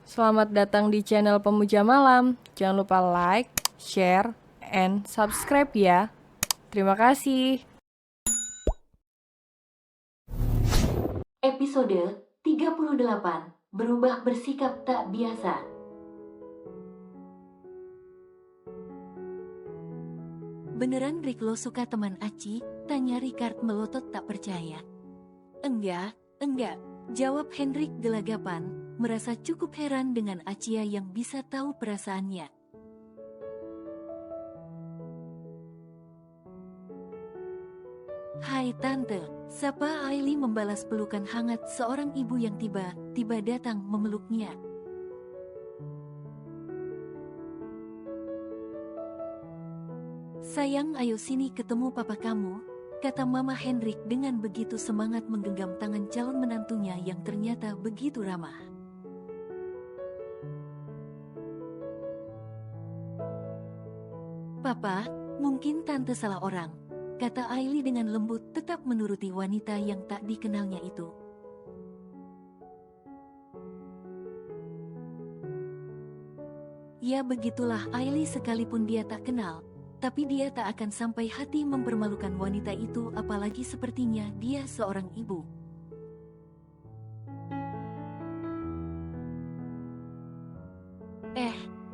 Selamat datang di channel Pemuja Malam. Jangan lupa like, share, and subscribe ya. Terima kasih. Episode 38. Berubah bersikap tak biasa. Beneran Rick lo suka teman Aci? Tanya Ricard melotot tak percaya. Enggak, jawab Hendrik gelagapan, merasa cukup heran dengan Acia yang bisa tahu perasaannya. Hai Tante, sapa Aili membalas pelukan hangat seorang ibu yang tiba-tiba datang memeluknya. Sayang, ayo sini ketemu papa kamu, kata Mama Hendrik dengan begitu semangat menggenggam tangan calon menantunya yang ternyata begitu ramah. Papa, mungkin Tante salah orang, kata Aili dengan lembut tetap menuruti wanita yang tak dikenalnya itu. Ya begitulah Aili, sekalipun dia tak kenal, tapi dia tak akan sampai hati mempermalukan wanita itu, apalagi sepertinya dia seorang ibu.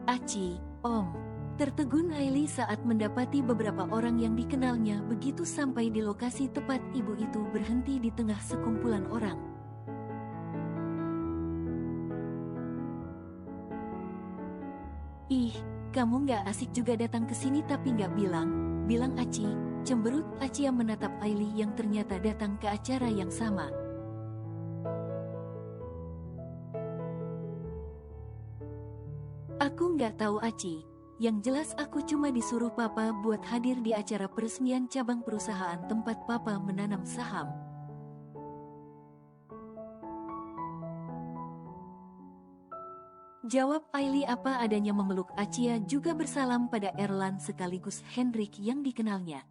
Aci, Om. Tertegun Aili saat mendapati beberapa orang yang dikenalnya begitu sampai di lokasi tepat ibu itu berhenti di tengah sekumpulan orang. Ih, kamu nggak asik juga datang ke sini tapi nggak bilang Aci. Cemberut Aci yang menatap Aili yang ternyata datang ke acara yang sama. Aku nggak tahu Aci, yang jelas aku cuma disuruh papa buat hadir di acara peresmian cabang perusahaan tempat papa menanam saham. Jawab Aili apa adanya memeluk Acia juga bersalam pada Erlan sekaligus Hendrik yang dikenalnya.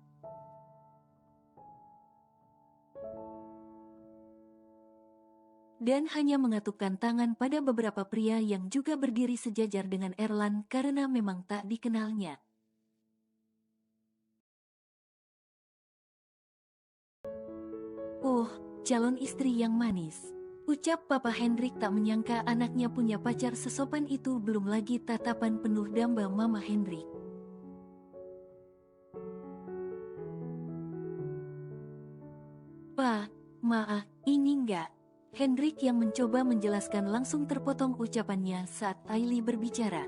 Dan hanya mengatupkan tangan pada beberapa pria yang juga berdiri sejajar dengan Erlan karena memang tak dikenalnya. Oh, calon istri yang manis. Ucap Papa Hendrik tak menyangka anaknya punya pacar sesopan itu, belum lagi tatapan penuh damba Mama Hendrik. Pa, Ma, ini enggak. Hendrik yang mencoba menjelaskan langsung terpotong ucapannya saat Aili berbicara.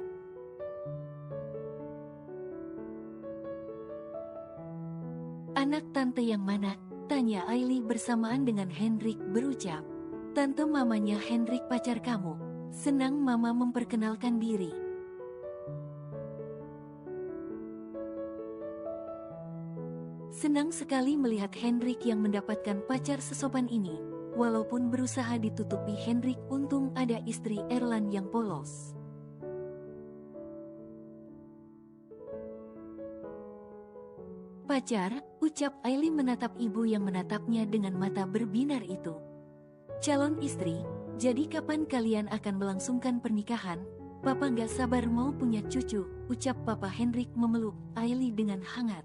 Anak tante yang mana? Tanya Aili bersamaan dengan Hendrik berucap. Tante, mamanya Hendrik, pacar kamu. Senang Mama memperkenalkan diri. Senang sekali melihat Hendrik yang mendapatkan pacar sesopan ini. Walaupun berusaha ditutupi Hendrik, untung ada istri Erlan yang polos. Pacar, ucap Aili menatap ibu yang menatapnya dengan mata berbinar itu. Calon istri, jadi kapan kalian akan melangsungkan pernikahan? Papa gak sabar mau punya cucu, ucap Papa Hendrik memeluk Aili dengan hangat.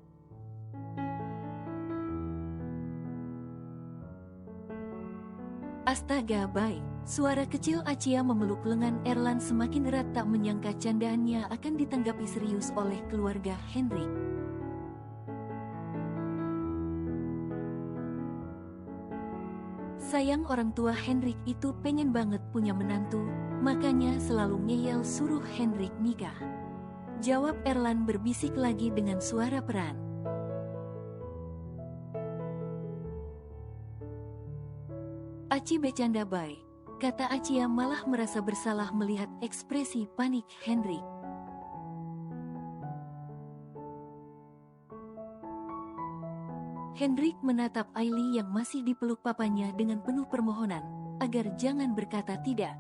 Astaga, baik. Suara kecil Acia memeluk lengan Erlan semakin erat, tak menyangka candaannya akan ditanggapi serius oleh keluarga Hendrik. Sayang, orang tua Hendrik itu pengen banget punya menantu, makanya selalu ngeyel suruh Hendrik nikah. Jawab Erlan berbisik lagi dengan suara peran. Aci bercanda baik, kata Acia malah merasa bersalah melihat ekspresi panik Hendrik. Hendrik menatap Aili yang masih dipeluk papanya dengan penuh permohonan, agar jangan berkata tidak.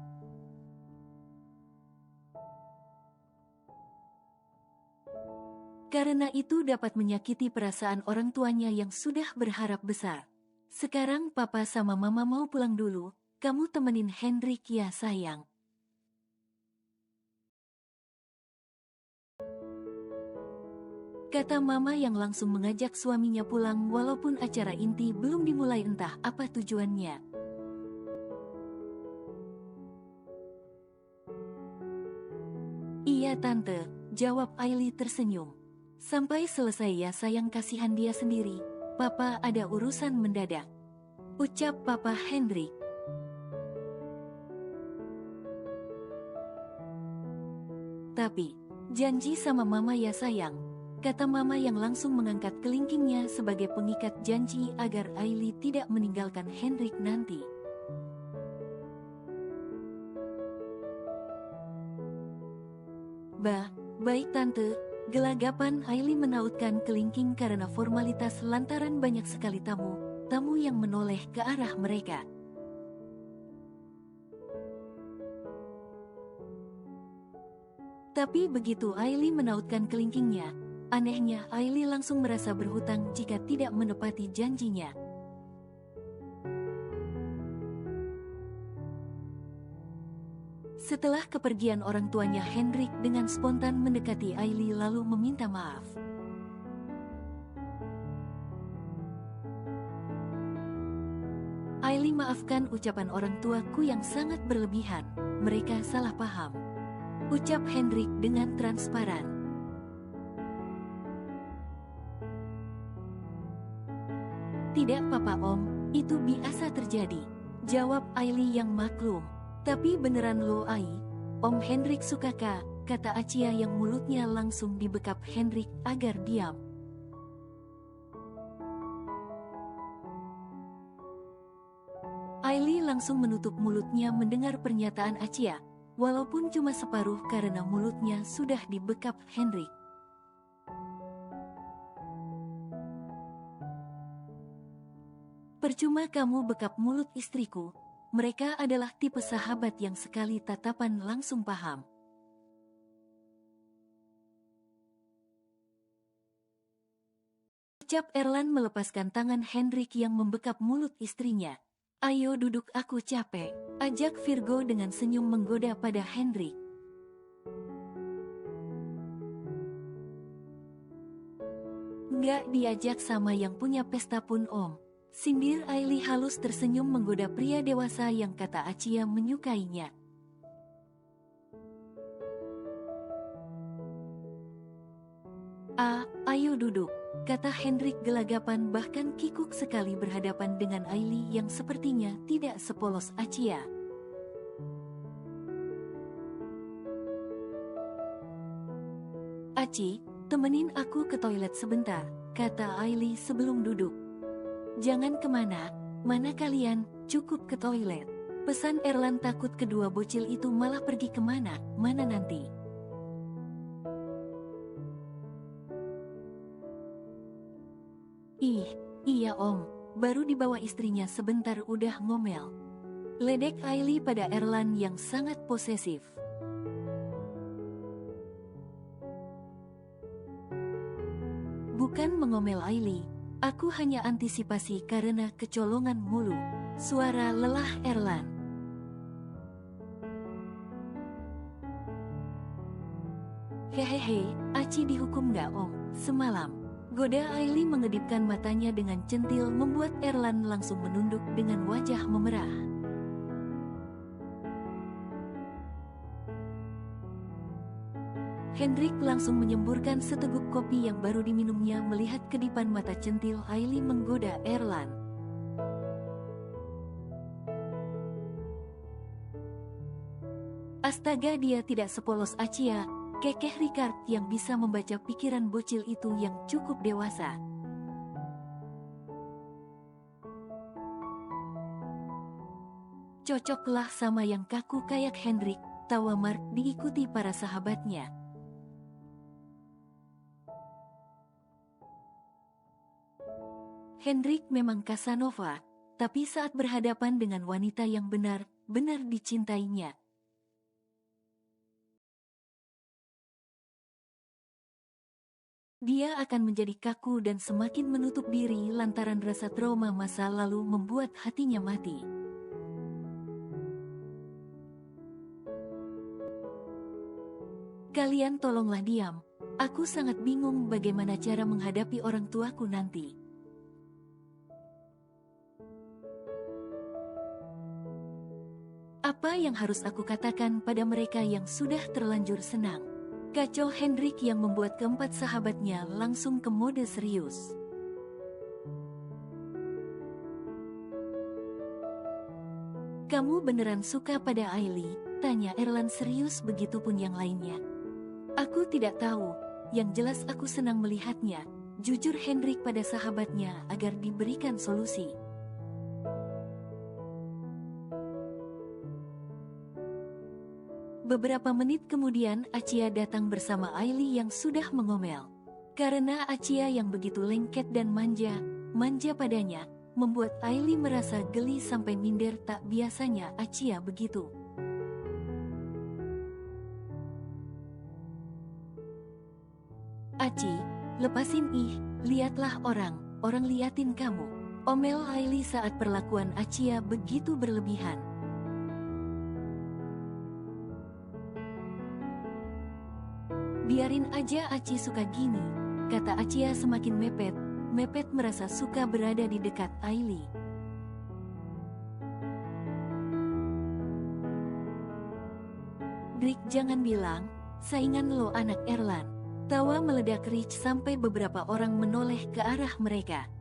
Karena itu dapat menyakiti perasaan orang tuanya yang sudah berharap besar. Sekarang papa sama mama mau pulang dulu, kamu temenin Hendrik ya sayang. Kata Mama yang langsung mengajak suaminya pulang walaupun acara inti belum dimulai, entah apa tujuannya. Iya Tante, jawab Aili tersenyum. Sampai selesai ya sayang, kasihan dia sendiri. Papa ada urusan mendadak, ucap Papa Hendrik. Tapi, janji sama Mama ya sayang, kata Mama yang langsung mengangkat kelingkingnya sebagai pengikat janji agar Aili tidak meninggalkan Hendrik nanti. Baik Tante, gelagapan Aili menautkan kelingking karena formalitas lantaran banyak sekali tamu yang menoleh ke arah mereka. Tapi begitu Aili menautkan kelingkingnya, anehnya Aili langsung merasa berhutang jika tidak menepati janjinya. Setelah kepergian orang tuanya, Hendrik dengan spontan mendekati Aili lalu meminta maaf. Aili, maafkan ucapan orang tuaku yang sangat berlebihan, mereka salah paham, ucap Hendrik dengan transparan. Tidak apa-apa Om, itu biasa terjadi, jawab Aili yang maklum. Tapi beneran lo Ai, Om Hendrik suka kata Acia yang mulutnya langsung dibekap Hendrik agar diam. Aili langsung menutup mulutnya mendengar pernyataan Acia, walaupun cuma separuh karena mulutnya sudah dibekap Hendrik. Percuma kamu bekap mulut istriku. Mereka adalah tipe sahabat yang sekali tatapan langsung paham. Ucap Erlan melepaskan tangan Hendrik yang membekap mulut istrinya. Ayo duduk, aku capek, ajak Virgo dengan senyum menggoda pada Hendrik. Nggak diajak sama yang punya pesta pun Om, sindir Aili halus tersenyum menggoda pria dewasa yang kata Acia menyukainya. Ayo duduk, kata Hendrik gelagapan bahkan kikuk sekali berhadapan dengan Aili yang sepertinya tidak sepolos Acia. Aci, temenin aku ke toilet sebentar, kata Aili sebelum duduk. Jangan kemana, mana kalian, cukup ke toilet, pesan Erlan takut kedua bocil itu malah pergi kemana, mana nanti. Iya Om, baru dibawa istrinya sebentar udah ngomel. Ledek Aili pada Erlan yang sangat posesif. Bukan mengomel Aili, aku hanya antisipasi karena kecolongan mulu, suara lelah Erlan. Hehehe, Aci dihukum gak Om, semalam? Goda Aili mengedipkan matanya dengan centil membuat Erlan langsung menunduk dengan wajah memerah. Hendrik langsung menyemburkan seteguk kopi yang baru diminumnya melihat kedipan mata centil Aili menggoda Erlan. Astaga, dia tidak sepolos Acia, kekeh Ricard yang bisa membaca pikiran bocil itu yang cukup dewasa. Cocoklah sama yang kaku kayak Hendrik, tawa Mark diikuti para sahabatnya. Hendrik memang Casanova, tapi saat berhadapan dengan wanita yang benar-benar dicintainya, dia akan menjadi kaku dan semakin menutup diri lantaran rasa trauma masa lalu membuat hatinya mati. Kalian tolonglah diam, Aku sangat bingung bagaimana cara menghadapi orang tuaku nanti. Apa yang harus aku katakan pada mereka yang sudah terlanjur senang? Kacau Hendrik yang membuat keempat sahabatnya langsung ke mode serius. Kamu beneran suka pada Ailey? Tanya Erland serius, begitupun yang lainnya. Aku tidak tahu, yang jelas aku senang melihatnya, jujur Hendrik pada sahabatnya agar diberikan solusi. Beberapa menit kemudian Achia datang bersama Ailey yang sudah mengomel. Karena Achia yang begitu lengket dan manja padanya, membuat Ailey merasa geli sampai minder. Tak biasanya Achia begitu. Aci, lepasin lihatlah orang liatin kamu. Omel Ailey saat perlakuan Achia begitu berlebihan. Biarin aja Aci suka gini, kata Achia semakin mepet merasa suka berada di dekat Ailey. Drik, jangan bilang, saingan lo anak Erland. Tawa meledak Rich sampai beberapa orang menoleh ke arah mereka.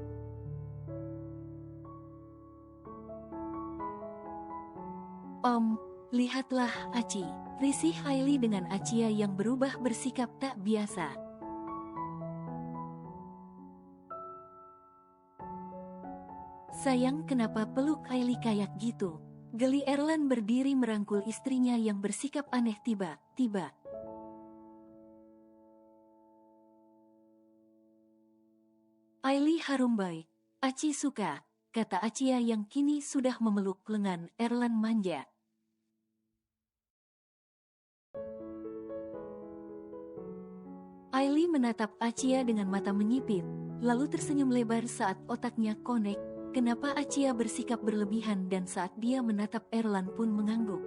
Om, lihatlah Aci, risih Ailey dengan Achia yang berubah bersikap tak biasa. Sayang, kenapa peluk Ailey kayak gitu? Geli Erland berdiri merangkul istrinya yang bersikap aneh tiba-tiba. Ailey harumbai. Aci suka, kata Achia yang kini sudah memeluk lengan Erland manja. Ailey menatap Achia dengan mata menyipit, lalu tersenyum lebar saat otaknya konek. Kenapa Achia bersikap berlebihan, dan saat dia menatap Erland pun mengangguk.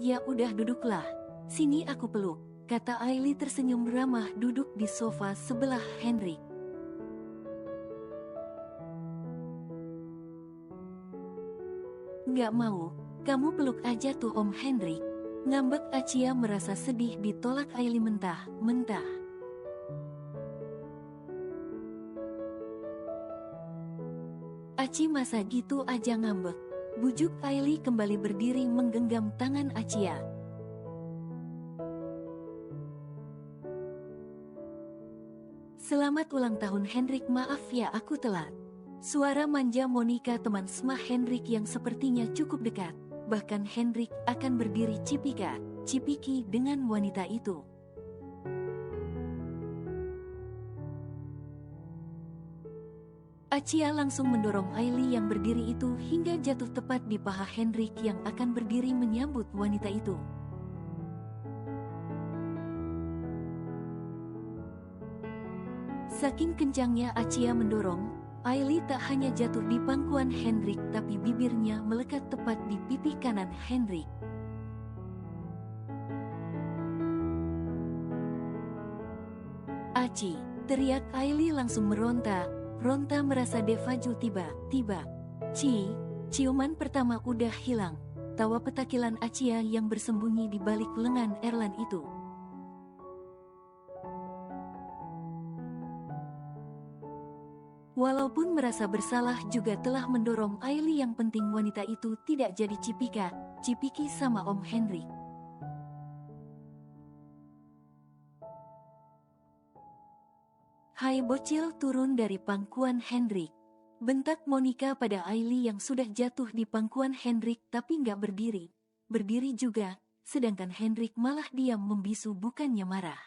Ya udah, duduklah. Sini aku peluk, kata Ailey tersenyum ramah duduk di sofa sebelah Hendrik. Nggak mau, kamu peluk aja tuh Om Hendrik. Ngambek Achia merasa sedih ditolak Ailey mentah-mentah. Aci masa gitu aja ngambek? Bujuk Ailey kembali berdiri menggenggam tangan Achia. Selamat ulang tahun Hendrik, maaf ya aku telat. Suara manja Monica, teman SMA Hendrik yang sepertinya cukup dekat. Bahkan Hendrik akan berdiri cipiki dengan wanita itu. Achia langsung mendorong Ailey yang berdiri itu hingga jatuh tepat di paha Hendrik yang akan berdiri menyambut wanita itu. Saking kencangnya Achia mendorong, Ailey tak hanya jatuh di pangkuan Hendrik tapi bibirnya melekat tepat di pipi kanan Hendrik. Aci, teriak Ailey langsung meronta merasa deja-vu tiba-tiba. Ciuman pertama udah hilang, tawa petakilan Achia yang bersembunyi di balik lengan Erland itu. Walaupun merasa bersalah juga telah mendorong Ailey, yang penting wanita itu tidak jadi cipiki sama Om Hendrik. Hai bocil, turun dari pangkuan Hendrik, bentak Monica pada Ailey yang sudah jatuh di pangkuan Hendrik tapi nggak berdiri juga, sedangkan Hendrik malah diam membisu bukannya marah.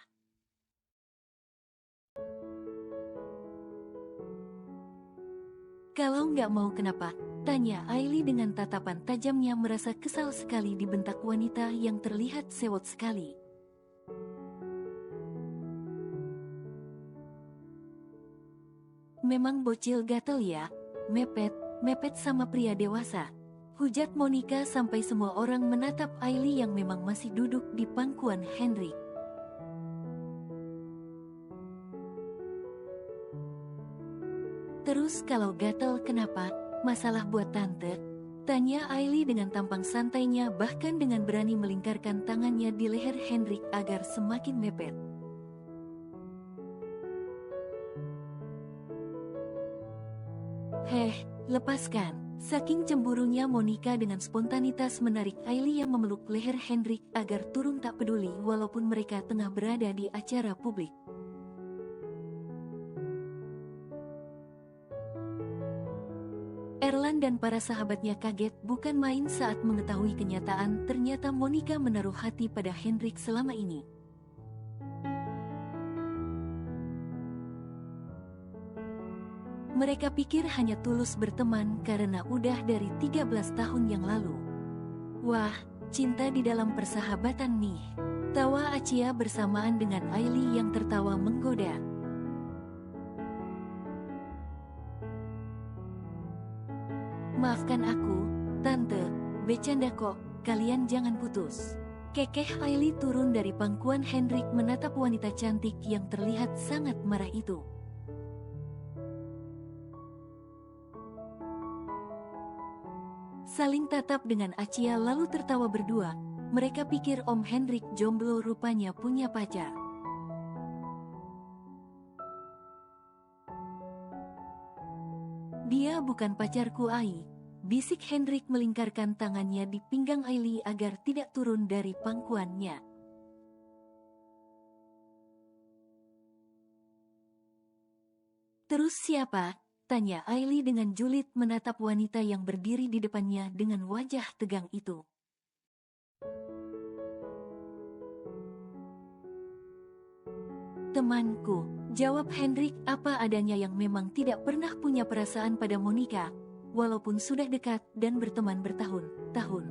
Kalau nggak mau kenapa? Tanya Ailey dengan tatapan tajamnya, merasa kesal sekali dibentak wanita yang terlihat sewot sekali. Memang bocil gatel ya, mepet sama pria dewasa. Hujat Monica sampai semua orang menatap Ailey yang memang masih duduk di pangkuan Henrik. Terus kalau gatel kenapa? Masalah buat tante? Tanya Ailey dengan tampang santainya, bahkan dengan berani melingkarkan tangannya di leher Henrik agar semakin mepet. Heh, lepaskan. Saking cemburunya Monica dengan spontanitas menarik Ailey yang memeluk leher Henrik agar turun tak peduli walaupun mereka tengah berada di acara publik. Erlan dan para sahabatnya kaget bukan main saat mengetahui kenyataan ternyata Monica menaruh hati pada Henrik selama ini. Mereka pikir hanya tulus berteman karena udah dari 13 tahun yang lalu. Wah, cinta di dalam persahabatan nih. Tawa Acia bersamaan dengan Ailey yang tertawa menggoda. Maafkan aku, tante, bercanda kok, kalian jangan putus. Kekeh Ailey turun dari pangkuan Henrik menatap wanita cantik yang terlihat sangat marah itu. Saling tatap dengan Acia lalu tertawa berdua. Mereka pikir Om Henrik jomblo rupanya punya pacar. Dia bukan pacarku Ai, bisik Henrik melingkarkan tangannya di pinggang Ailey agar tidak turun dari pangkuannya. Terus siapa? Tanya Ailey dengan julid menatap wanita yang berdiri di depannya dengan wajah tegang itu. Temanku, jawab Henrik apa adanya yang memang tidak pernah punya perasaan pada Monica, walaupun sudah dekat dan berteman bertahun-tahun.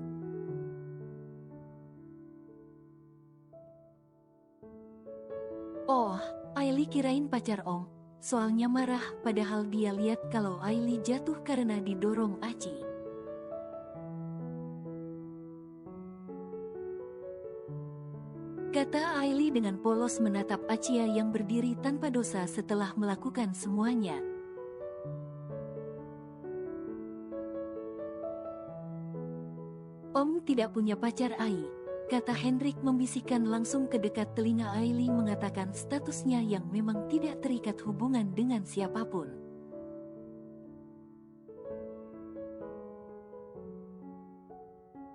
Oh, Ailey kirain pacar Om. Soalnya marah padahal dia lihat kalau Ailey jatuh karena didorong Aci. Kata Ailey dengan polos menatap Acia yang berdiri tanpa dosa setelah melakukan semuanya. Om tidak punya pacar Ai, kata Henrik membisikkan langsung ke dekat telinga Ailey mengatakan statusnya yang memang tidak terikat hubungan dengan siapapun.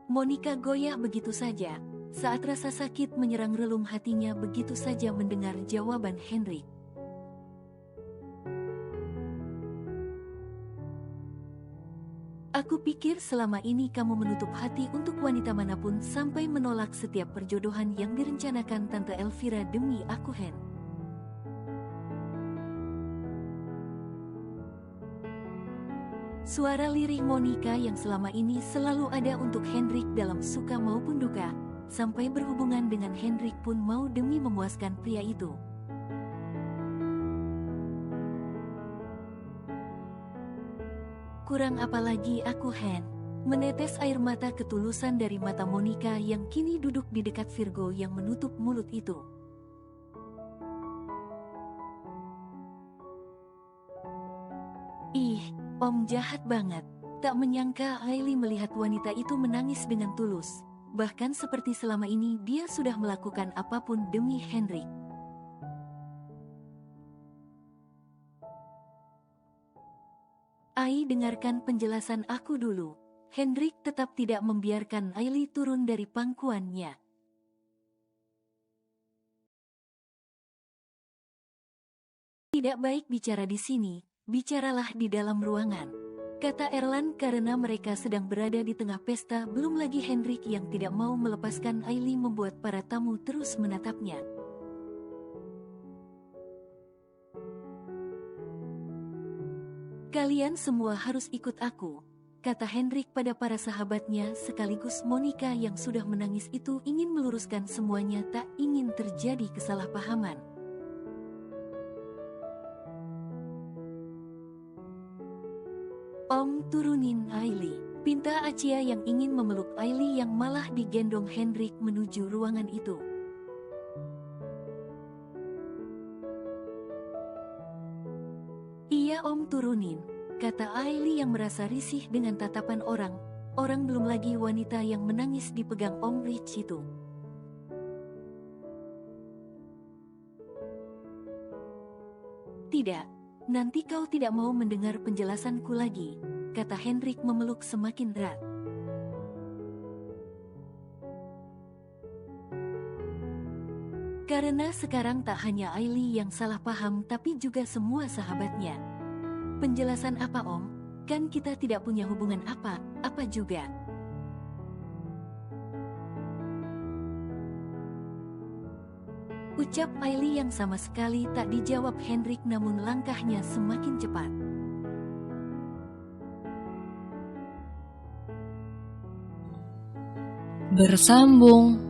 Monica goyah begitu saja, saat rasa sakit menyerang relung hatinya begitu saja mendengar jawaban Henrik. Aku pikir selama ini kamu menutup hati untuk wanita manapun sampai menolak setiap perjodohan yang direncanakan Tante Elvira demi aku Hen. Suara lirih Monica yang selama ini selalu ada untuk Henrik dalam suka maupun duka, sampai berhubungan dengan Henrik pun mau demi memuaskan pria itu. Kurang apa lagi aku Hen? Menetes air mata ketulusan dari mata Monica yang kini duduk di dekat Virgo yang menutup mulut itu. Ih, Om jahat banget. Tak menyangka Ailey melihat wanita itu menangis dengan tulus. Bahkan seperti selama ini dia sudah melakukan apapun demi Henrik. Ai, dengarkan penjelasan aku dulu. Henrik tetap tidak membiarkan Ailey turun dari pangkuannya. Tidak baik bicara di sini, bicaralah di dalam ruangan, kata Erlan karena mereka sedang berada di tengah pesta. Belum lagi Henrik yang tidak mau melepaskan Ailey membuat para tamu terus menatapnya. Kalian semua harus ikut aku, kata Henrik pada para sahabatnya sekaligus Monica yang sudah menangis itu ingin meluruskan semuanya, tak ingin terjadi kesalahpahaman. Om, turunin Ailey. Pinta Acia yang ingin memeluk Ailey yang malah digendong Hendrik menuju ruangan itu. "Iya om, turunin," kata Ailey yang merasa risih dengan tatapan orang belum lagi wanita yang menangis dipegang Om Rich itu. "Tidak, nanti kau tidak mau mendengar penjelasanku lagi," kata Hendrik memeluk semakin erat. Karena sekarang tak hanya Ailey yang salah paham tapi juga semua sahabatnya. "Penjelasan apa om? Kan kita tidak punya hubungan apa juga." Ucap Ailey yang sama sekali tak dijawab Hendrik, namun langkahnya semakin cepat. Bersambung.